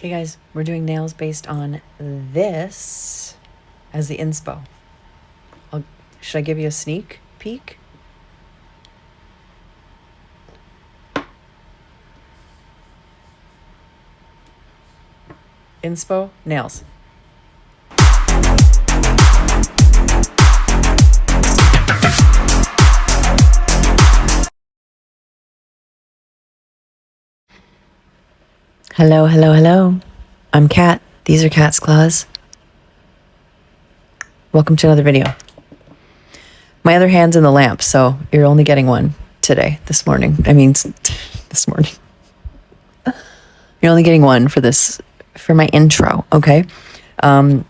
Okay guys, we're doing nails based on this as the inspo. Should I give you a sneak peek? Inspo, nails. Hello, hello, hello. I'm Kat. These are CatsClaws. Welcome to another video. My other hand's in the lamp, so you're only getting one today, this morning. This morning. You're only getting one for this, for my intro, okay? I'm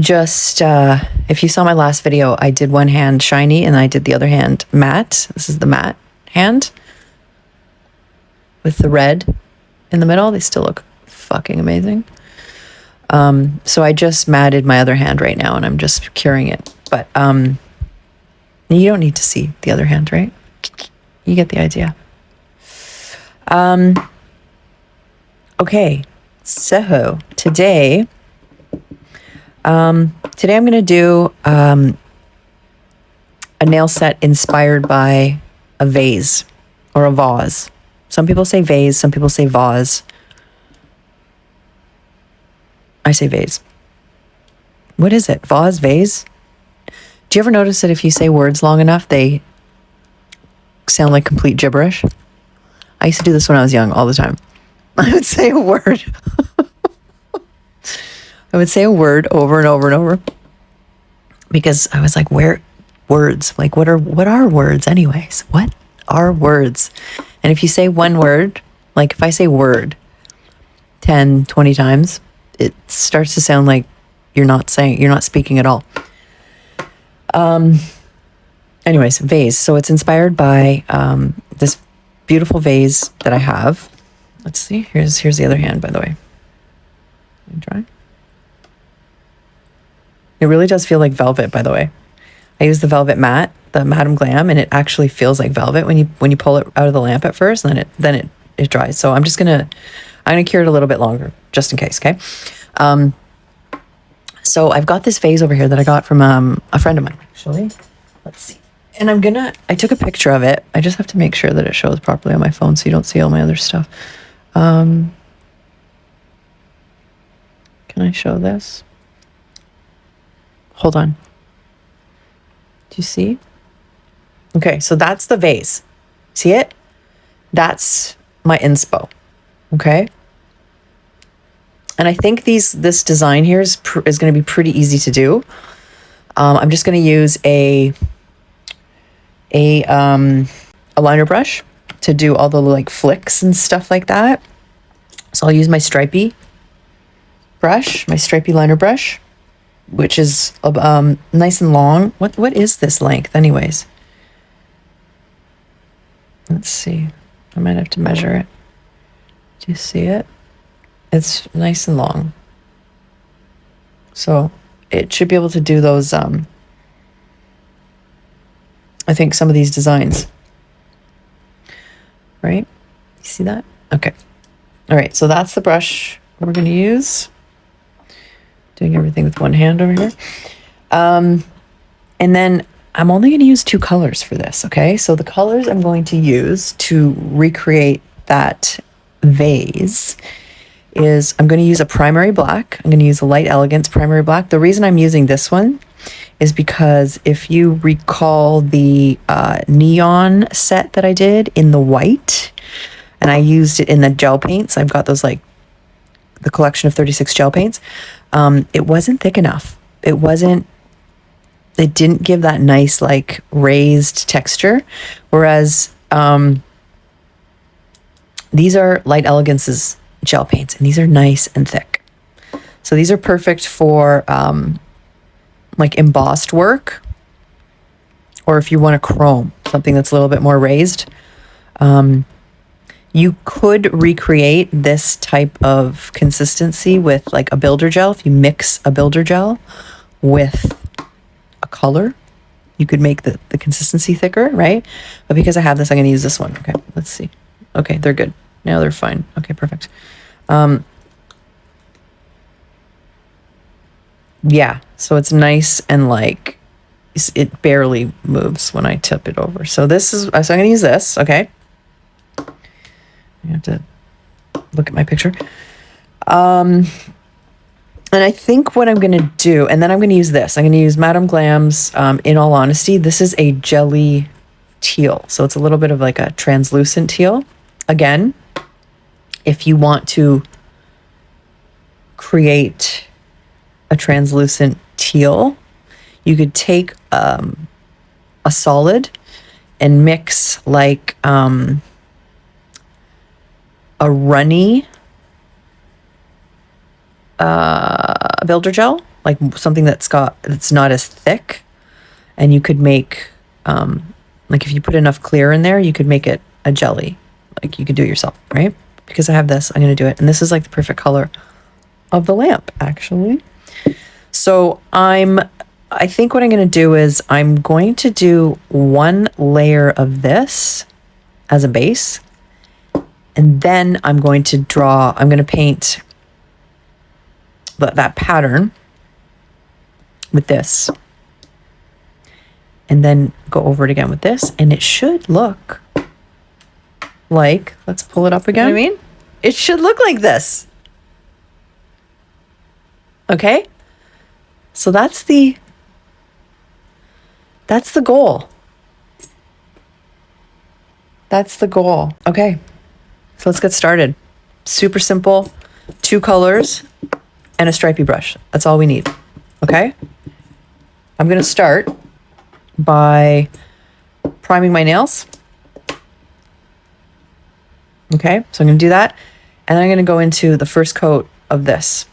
just, if you saw my last video, I did one hand shiny and I did the other hand matte. This is the matte hand with the red in the middle. They still look fucking amazing. So I just matted my other hand right now and I'm just curing it. But you don't need to see the other hand, right? You get the idea. Okay, so today I'm going to do a nail set inspired by a vase or a vase. Some people say vase, some people say vase. I say vase. What is it? Vase, vase? Do you ever notice that if you say words long enough, they sound like complete gibberish? I used to do this when I was young all the time. I would say a word. I would say a word over and over and over because I was like, where words? Like, what are words anyways? What are words? And if you say one word, like if I say word 10, 20 times, it starts to sound like you're not speaking at all. Anyways, vase. So it's inspired by this beautiful vase that I have. Let's see. Here's the other hand, by the way. Let me try. It really does feel like velvet, by the way. I use the velvet matte, the Madame Glam, and it actually feels like velvet when you pull it out of the lamp at first, and then it dries. So I'm gonna cure it a little bit longer, just in case, okay? So I've got this vase over here that I got from a friend of mine, actually. Let's see. And I took a picture of it. I just have to make sure that it shows properly on my phone so you don't see all my other stuff. Can I show this? Hold on. Do you see? Okay, so that's the vase. See it? That's my inspo. Okay? And I think this design here is going to be pretty easy to do. I'm just going to use a liner brush to do all the like flicks and stuff like that. So I'll use my stripy brush, my stripy liner brush, which is nice and long. What is this length anyways? Let's see. I might have to measure it. Do you see it? It's nice and long. So it should be able to do those, I think some of these designs. Right? You see that? Okay. All right, so that's the brush we're going to use. Doing everything with one hand over here. And then I'm only going to use 2 colors for this, okay? So the colors I'm going to use to recreate that vase is I'm going to use a primary black. I'm going to use a light elegance primary black. The reason I'm using this one is because if you recall the neon set that I did in the white, and I used it in the gel paints, I've got those like the collection of 36 gel paints. It wasn't thick enough. It didn't give that nice like raised texture. Whereas these are Light Elegance's gel paints and these are nice and thick. So these are perfect for like embossed work, or if you want a chrome, something that's a little bit more raised. You could recreate this type of consistency with like a builder gel. If you mix a builder gel with a color, you could make the consistency thicker, right? But because I have this, I'm going to use this one. Okay, let's see. Okay, they're good. Now they're fine. Okay, perfect. Yeah, so it's nice and like it barely moves when I tip it over. So this is, so I'm gonna use this, okay? You have to look at my picture. And I think what I'm gonna do, and then I'm gonna use this. I'm gonna use Madame Glam's, In All Honesty. This is a jelly teal. So it's a little bit of like a translucent teal. Again, if you want to create a translucent teal, you could take a solid and mix like a runny builder gel, like something that's not as thick, and you could make like if you put enough clear in there, you could make it a jelly. Like you could do it yourself, right? Because I have this, I'm gonna do it, and this is like the perfect color of the lamp, actually. So I think what I'm going to do is I'm going to do one layer of this as a base, and then I'm going to paint that pattern with this, and then go over it again with this, and it should look like, let's pull it up again. You know what I mean? It should look like this. Okay? So that's the goal. That's the goal. Okay. So let's get started. Super simple. 2 colors and a stripey brush. That's all we need. Okay? I'm going to start by priming my nails. Okay? So I'm going to do that. And then I'm going to go into the first coat of this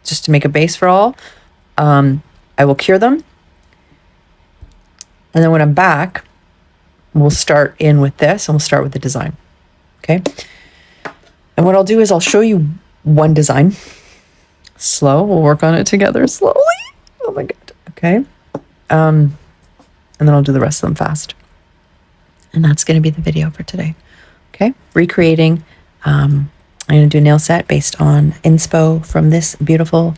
just to make a base for all. I will cure them. And then when I'm back, we'll start in with this and we'll start with the design. Okay. And what I'll do is I'll show you one design. Slow. We'll work on it together slowly. Oh my God. Okay. And then I'll do the rest of them fast. And that's going to be the video for today. Okay. Recreating. I'm going to do a nail set based on inspo from this beautiful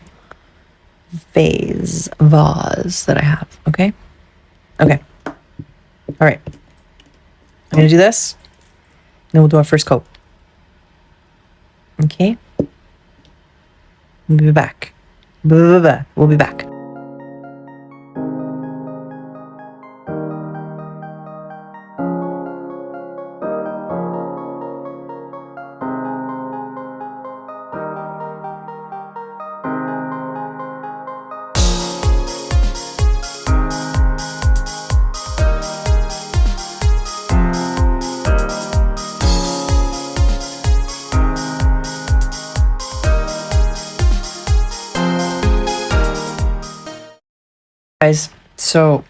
vase that I have. Okay. Okay. All right. I'm going to do this. Then we'll do our first coat. Okay. We'll be back. We'll be back. Guys, so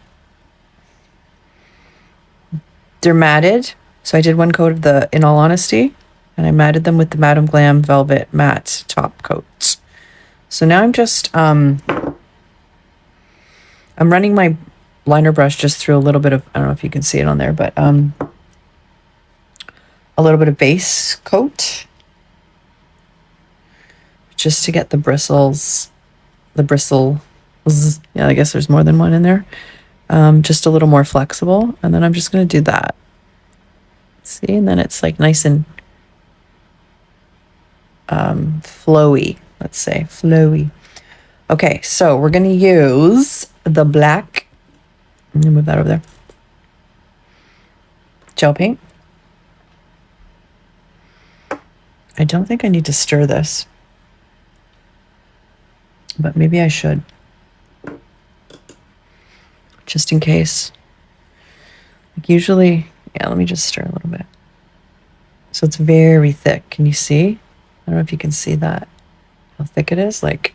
they're matted. So I did one coat of the In All Honesty, and I matted them with the Madame Glam Velvet Matte top coat. So now I'm just I'm running my liner brush just through a little bit of, I don't know if you can see it on there, but a little bit of base coat just to get the bristles. Yeah, I guess there's more than one in there. Just a little more flexible. And then I'm just going to do that. See, and then it's like nice and flowy, let's say, flowy. Okay, so we're going to use the black, I'm going to move that over there, gel paint. I don't think I need to stir this, but maybe I should. Just in case. Like usually, yeah, let me just stir a little bit. So it's very thick. Can you see? I don't know if you can see that. How thick it is. Like,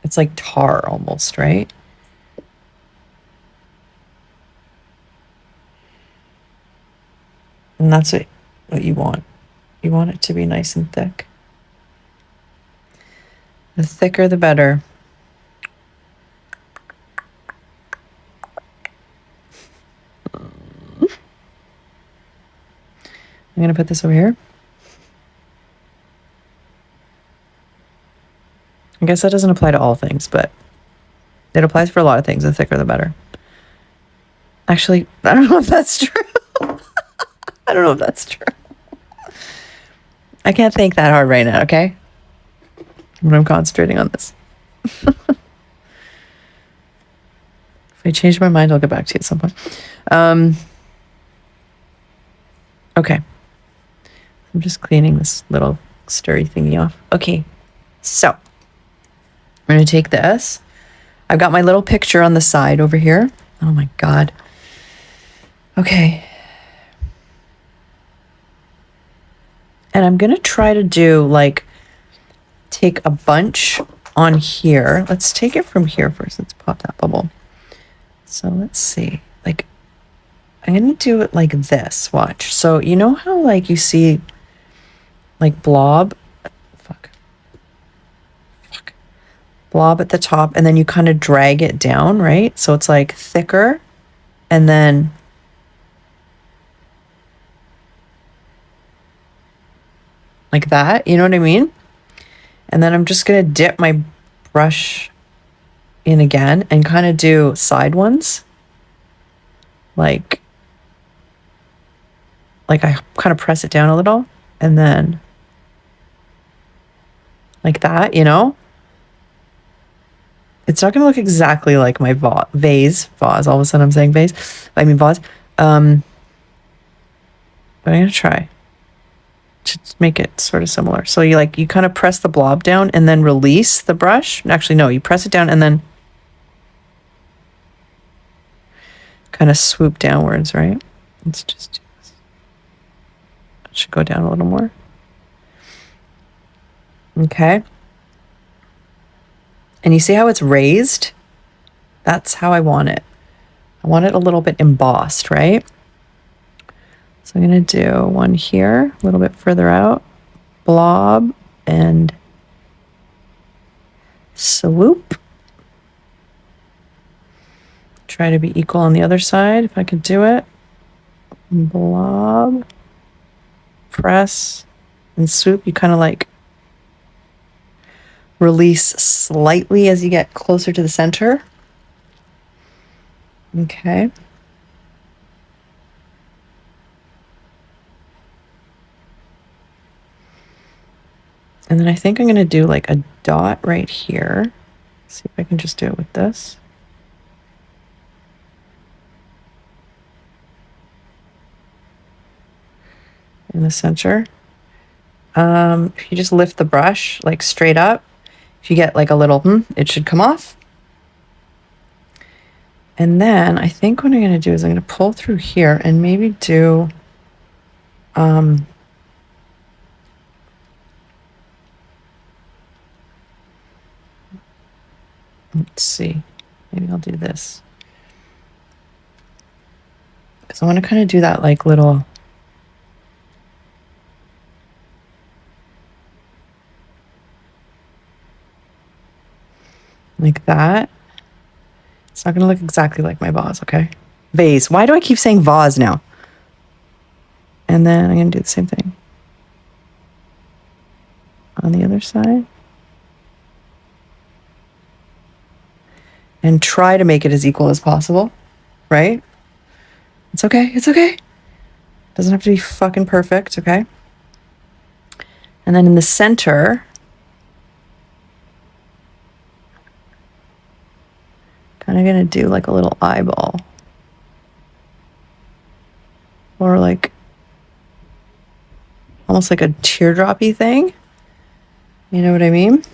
it's like tar almost, right? And that's what you want. You want it to be nice and thick. The thicker, the better. I'm going to put this over here. I guess that doesn't apply to all things, but it applies for a lot of things. The thicker, the better. Actually, I don't know if that's true. I don't know if that's true. I can't think that hard right now, okay? But I'm concentrating on this. If I change my mind, I'll get back to you at some point. Okay. I'm just cleaning this little stirry thingy off. Okay. So, we're going to take this. I've got my little picture on the side over here. Oh my God. Okay. And I'm going to try to do like, take a bunch on here. Let's take it from here first. Let's pop that bubble. So let's see. Like, I'm going to do it like this. Watch. So you know how like you see like blob at the top, and then you kind of drag it down, right? So it's like thicker, and then like that, you know what I mean? And then I'm just going to dip my brush in again and kind of do side ones. Like I kind of press it down a little, and then like that, you know? It's not going to look exactly like my vase. All of a sudden I'm saying vase. I mean vase. But I'm going to try to make it sort of similar. So you kind of press the blob down and then release the brush. Actually, no, you press it down and then kind of swoop downwards, right? Let's just do this. It should go down a little more. Okay. And you see how it's raised? That's how I want it. I want it a little bit embossed, right? So I'm going to do one here, a little bit further out, blob, and swoop. Try to be equal on the other side if I could do it. Blob, press, and swoop. You kind of like release slightly as you get closer to the center. Okay. And then I think I'm going to do like a dot right here. See if I can just do it with this. In the center. If you just lift the brush like straight up, if you get like a little, it should come off. And then I think what I'm going to do is I'm going to pull through here and maybe do, let's see, maybe I'll do this. Because I want to kind of do that like little, like that. It's not going to look exactly like my vase, okay? Vase. Why do I keep saying vase now? And then I'm going to do the same thing on the other side. And try to make it as equal as possible, right? It's okay. It's okay. Doesn't have to be fucking perfect, okay? And then in the center, kind of going to do like a little eyeball. Or like, almost like a teardroppy thing. You know what I mean?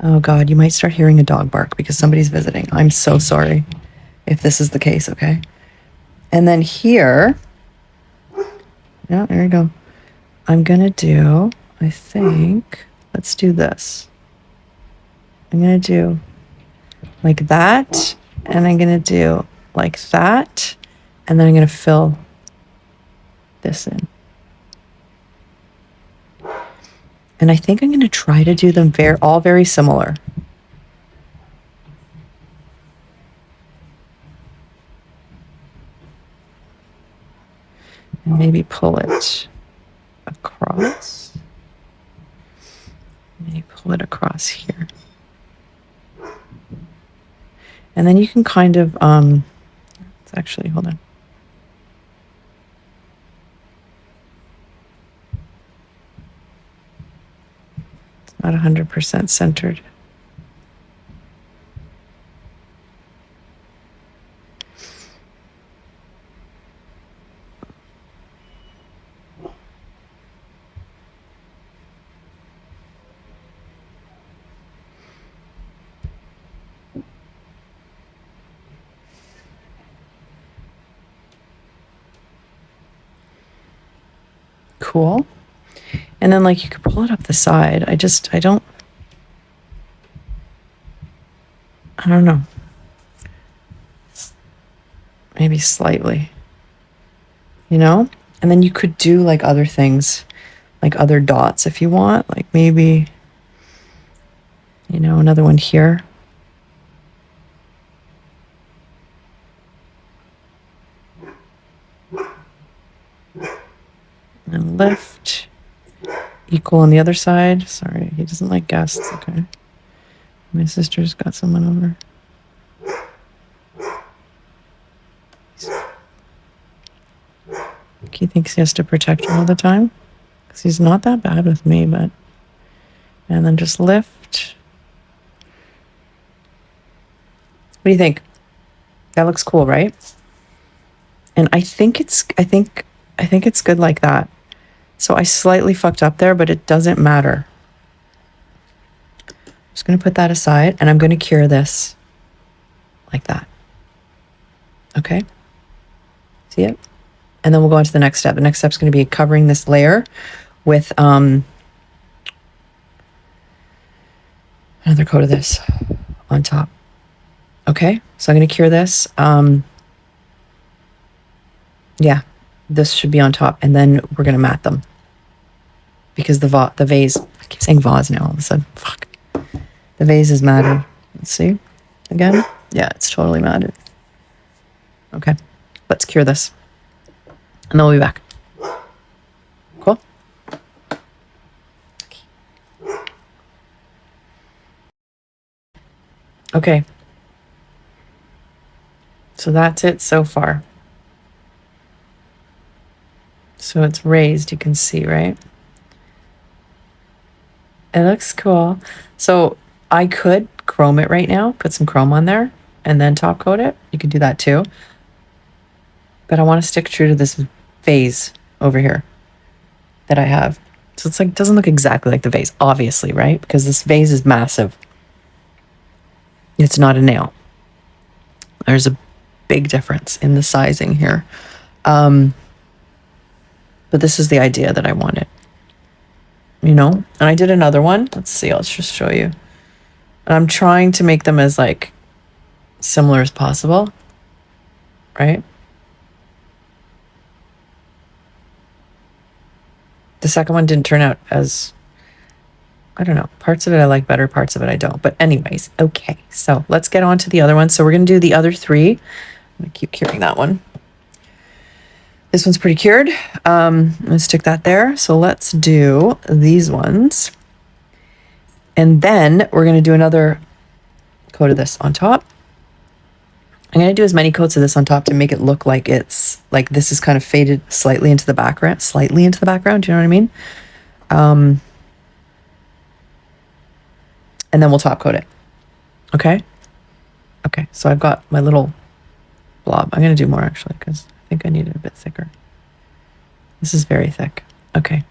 Oh God, you might start hearing a dog bark because somebody's visiting. I'm so sorry if this is the case, okay? And then here, yeah, there we go. I'm going to do, I think, let's do this. I'm going to do like that, and I'm going to do like that, and then I'm going to fill this in. And I think I'm going to try to do them all very similar. And maybe pull it across. You pull it across here. And then you can kind of, it's actually, hold on. It's not 100% centered. Cool. And then like you could pull it up the side. I don't know. Maybe slightly, you know? And then you could do like other things, like other dots if you want, like maybe, you know, another one here. And lift. Equal on the other side. Sorry, he doesn't like guests. Okay. My sister's got someone over. He thinks he has to protect her all the time. Because he's not that bad with me, but... And then just lift. What do you think? That looks cool, right? And I think it's good like that. So I slightly fucked up there, but it doesn't matter. I'm just going to put that aside and I'm going to cure this like that. Okay. See it? And then we'll go on to the next step. The next step is going to be covering this layer with another coat of this on top. Okay. So I'm going to cure this. Yeah, this should be on top. And then we're going to mat them. Because the vase, I keep saying vase now all of a sudden. Fuck. The vase is matted. Let's see. Again. Yeah, it's totally matted. Okay. Let's cure this. And then we'll be back. Cool? Okay. So that's it so far. So it's raised, you can see, right? It looks cool. So I could chrome it right now, put some chrome on there, and then top coat it. You could do that too. But I want to stick true to this vase over here that I have. So it's like, doesn't look exactly like the vase, obviously, right? Because this vase is massive. It's not a nail. There's a big difference in the sizing here. But this is the idea that I wanted. You know? And I did another one. Let's see, I'll just show you. And I'm trying to make them as like similar as possible. Right? The second one didn't turn out as, I don't know, parts of it I like better, parts of it I don't. But anyways, okay. So let's get on to the other one. So we're going to do the other three. I'm going to keep curing that one. This one's pretty cured. I'm going to stick that there. So let's do these ones. And then we're going to do another coat of this on top. I'm going to do as many coats of this on top to make it look like it's, like this is kind of faded slightly into the background. Do you know what I mean? And then we'll top coat it. Okay? Okay, so I've got my little blob. I'm going to do more actually because I think I need it a bit thicker. This is very thick. Okay.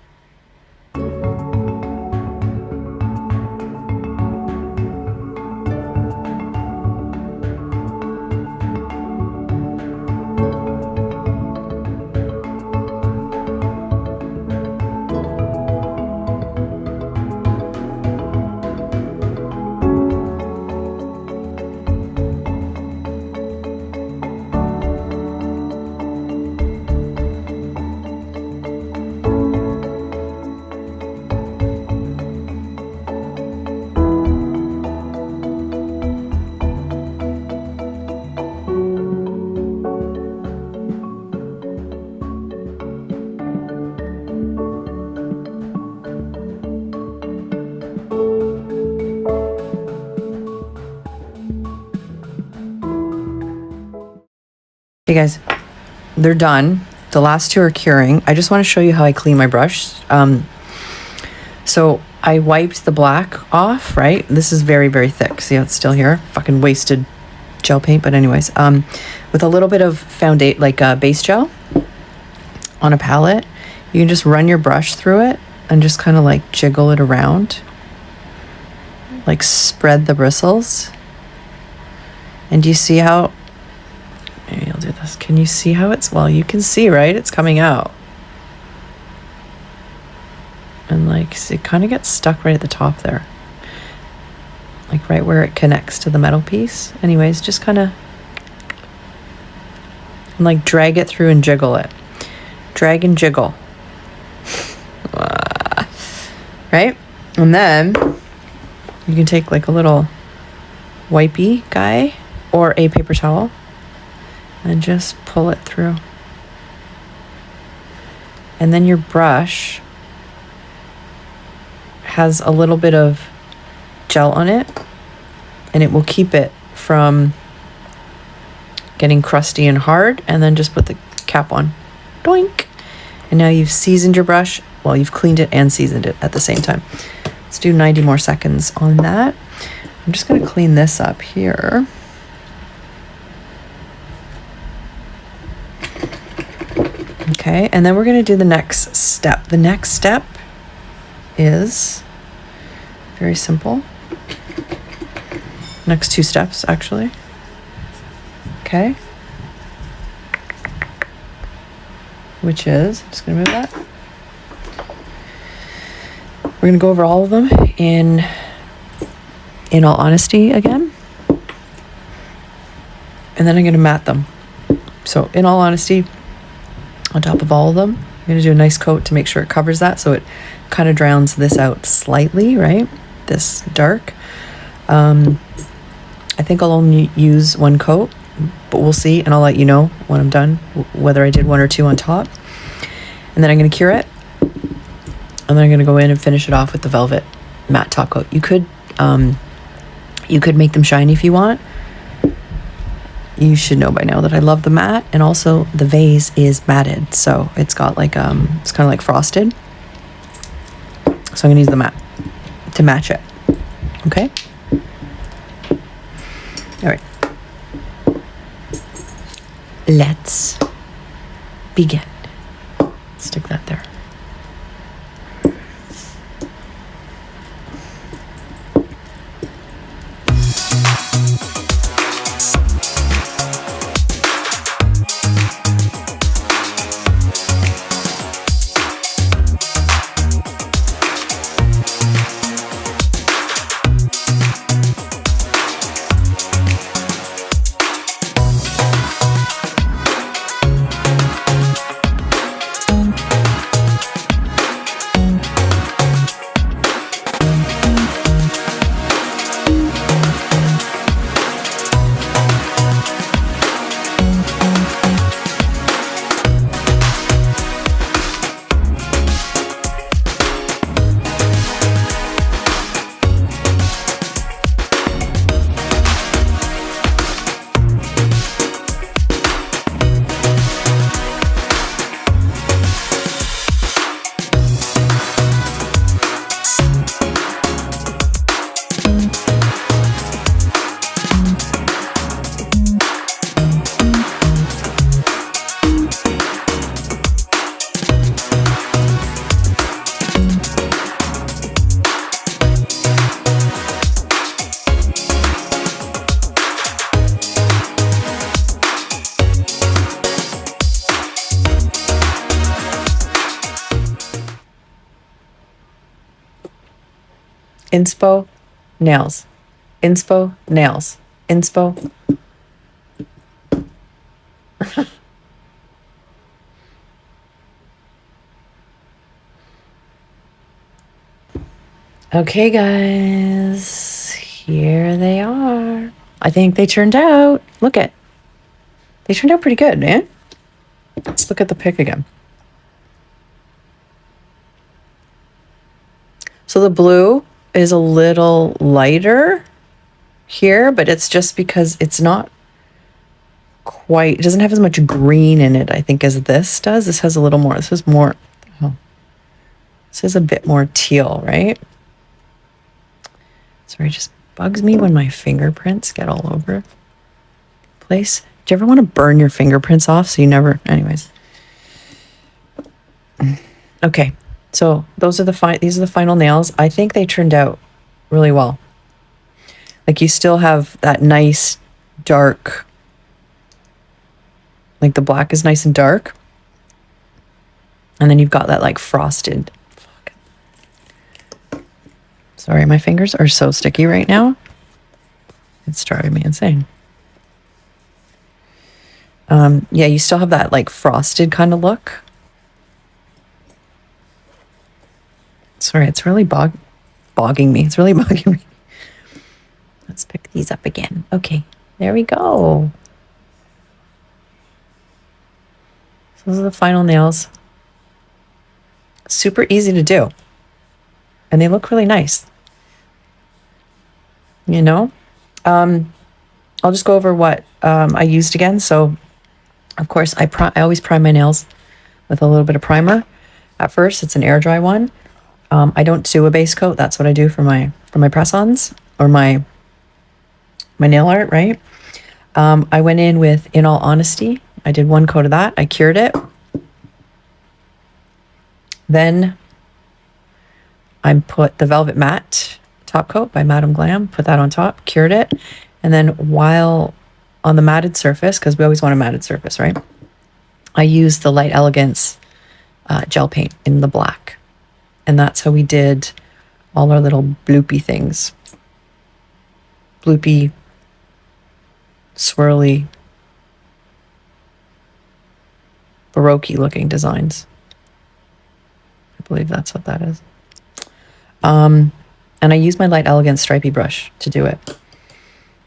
Hey guys, they're done. The last two are curing. I just want to show you how I clean my brush. So I wiped the black off, right? This is very, very thick. See how it's still here? Fucking wasted gel paint. But anyways, with a little bit of foundation, like base gel on a palette, you can just run your brush through it and just kind of like jiggle it around. Like spread the bristles. And do you see how, maybe I'll do this. Can you see how it's, well, you can see, right? It's coming out. And like, see, it kind of gets stuck right at the top there. Like right where it connects to the metal piece. Anyways, just kind of, and like drag it through and jiggle it. Drag and jiggle. Right? And then you can take like a little wipey guy or a paper towel and just pull it through. And then your brush has a little bit of gel on it and it will keep it from getting crusty and hard. And then just put the cap on. Doink. And now you've seasoned your brush. Well, you've cleaned it and seasoned it at the same time. Let's do 90 more seconds on that. I'm just going to clean this up here. Okay, and then we're going to do the next step. The next step is very simple. Next two steps, actually. Okay. Which is, I'm just going to move that. We're going to go over all of them in all honesty again. And then I'm going to mat them. So in all honesty, on top of all of them, I'm going to do a nice coat to make sure it covers that. So it kind of drowns this out slightly, right? This dark. I think I'll only use one coat, but we'll see. And I'll let you know when I'm done, whether I did one or two on top. And then I'm going to cure it. And then I'm going to go in and finish it off with the velvet matte top coat. You could make them shiny if you want. You should know by now that I love the matte, and also the vase is matted, so it's got like it's kind of like frosted. So I'm gonna use the matte to match it. Okay. All right. Let's begin. Stick that there. Inspo, nails. Inspo, nails. Inspo. Okay, guys. Here they are. I think they turned out. Look at. They turned out pretty good, man. Let's look at the pic again. So the blue is a little lighter here, but it's just because it's not quite, it doesn't have as much green in it, I think, as this does. This has a little more, this is more, oh, this is a bit more teal, right? Sorry, it just bugs me when my fingerprints get all over the place. Do you ever want to burn your fingerprints off so you never, anyways. Okay, so these are the final nails. I think they turned out really well. Like you still have that nice dark, like the black is nice and dark. And then you've got that like frosted. Sorry, my fingers are so sticky right now. It's driving me insane. Yeah, you still have that like frosted kind of look. Sorry, it's really bogging me. It's really bogging me. Let's pick these up again. Okay, there we go. So those are the final nails. Super easy to do. And they look really nice. You know? I'll just go over what I used again. So, of course, I always prime my nails with a little bit of primer. At first, it's an air dry one. I don't do a base coat. That's what I do for my press-ons or my nail art, right? I went in with In All Honesty. I did one coat of that. I cured it. Then I put the Velvet Matte top coat by Madame Glam. Put that on top, cured it. And then while on the matted surface, because we always want a matted surface, right? I used the Light Elegance gel paint in the black. And that's how we did all our little bloopy things. Bloopy, swirly, Baroque looking designs. I believe that's what that is. And I used my Light Elegance stripey brush to do it.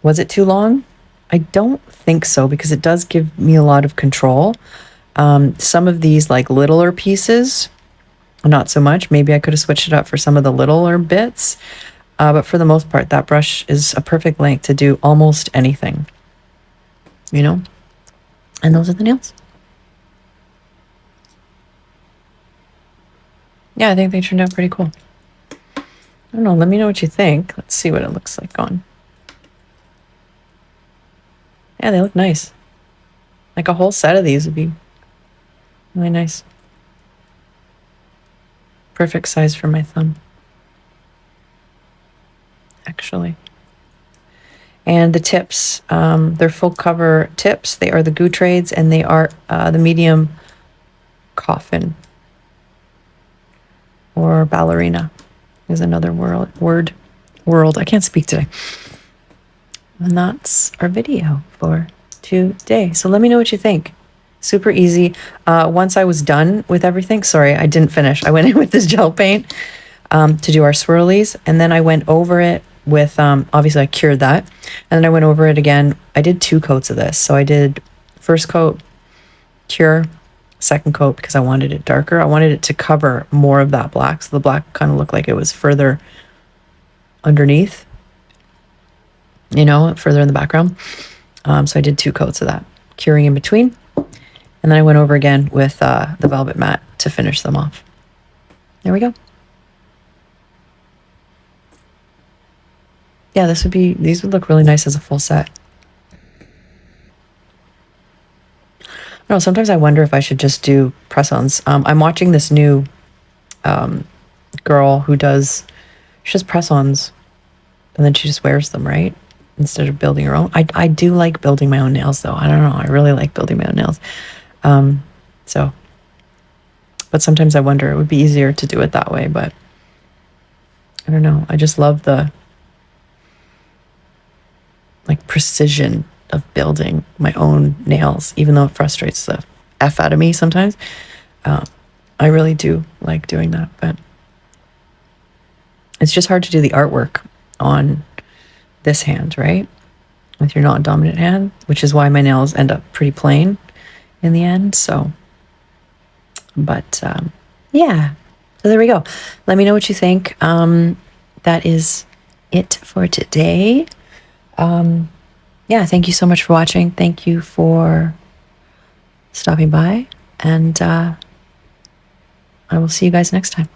Was it too long? I don't think so, because it does give me a lot of control. Some of these like littler pieces, not so much. Maybe I could have switched it up for some of the littler bits. But for the most part, that brush is a perfect length to do almost anything. You know? And those are the nails. Yeah, I think they turned out pretty cool. I don't know. Let me know what you think. Let's see what it looks like on. Yeah, they look nice. Like a whole set of these would be really nice. Perfect size for my thumb. Actually. And the tips, they're full cover tips. They are the Goo Trades, and they are the medium coffin or ballerina is another word. I can't speak today. And that's our video for today. So let me know what you think. Super easy. Once I was done with everything, sorry, I didn't finish. I went in with this gel paint to do our swirlies, and then I went over it with, obviously I cured that, and then I went over it again. I did 2 coats of this. So I did first coat, cure, second coat, because I wanted it darker. I wanted it to cover more of that black, so the black kind of looked like it was further underneath, you know, further in the background. So I did 2 coats of that, curing in between, and then I went over again with the Velvet Matte to finish them off. There we go. Yeah, these would look really nice as a full set. No, sometimes I wonder if I should just do press-ons. I'm watching this new girl who she does press-ons, and then she just wears them, right? Instead of building her own. I do like building my own nails, though. I don't know. I really like building my own nails. But sometimes I wonder it would be easier to do it that way, but I don't know. I just love the like precision of building my own nails, even though it frustrates the F out of me sometimes. I really do like doing that, but it's just hard to do the artwork on this hand, right? With your non-dominant hand, which is why my nails end up pretty plain in the end. So, but yeah, so there we go. Let me know what you think. That is it for today. Yeah, yeah, thank you so much for watching. Thank you for stopping by. And I will see you guys next time.